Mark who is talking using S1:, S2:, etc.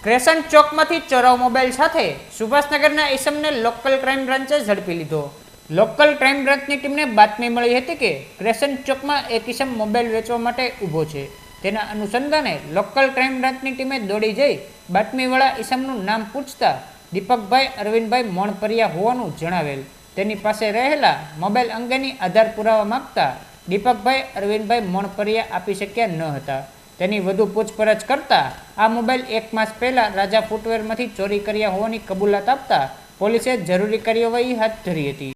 S1: Crescent ચોકમાંથી ચોરાવ mobile સાથે સુભાષનગરના ઈસમને local crime બ્રાન્ચે ઝડપી લીધો। લોકલ ક્રાઇમ બ્રાન્ચની ટીમને બાતમી મળી હતી કે ક્રેસન્ટ ચોકમાં એક ઈસમ મોબાઈલ વેચવા માટે ઊભો છે। તેના અનુસંધાને લોકલ ક્રાઇમ બ્રાન્ચની ટીમે દોડી જઈ બાતમીવાળા ઈસમનું નામ પૂછતા દીપકભાઈ અરવિંદભાઈ મોણપરિયા હોવાનું જણાવેલ। તેની પાસે રહેલા મોબાઈલ અંગેની આધાર પુરાવા માંગતા દીપકભાઈ અરવિંદભાઈ મોણપરિયા આપી શક્યા ન હતા। તેની વધુ પૂછપરછ કરતા આ મોબાઈલ 1 માસ પહેલા રાજા ફૂટવેરમાંથી ચોરી કર્યા હોવાની કબૂલાત આપતા પોલીસે જરૂરી કાર્યવાહી હાથ ધરી હતી।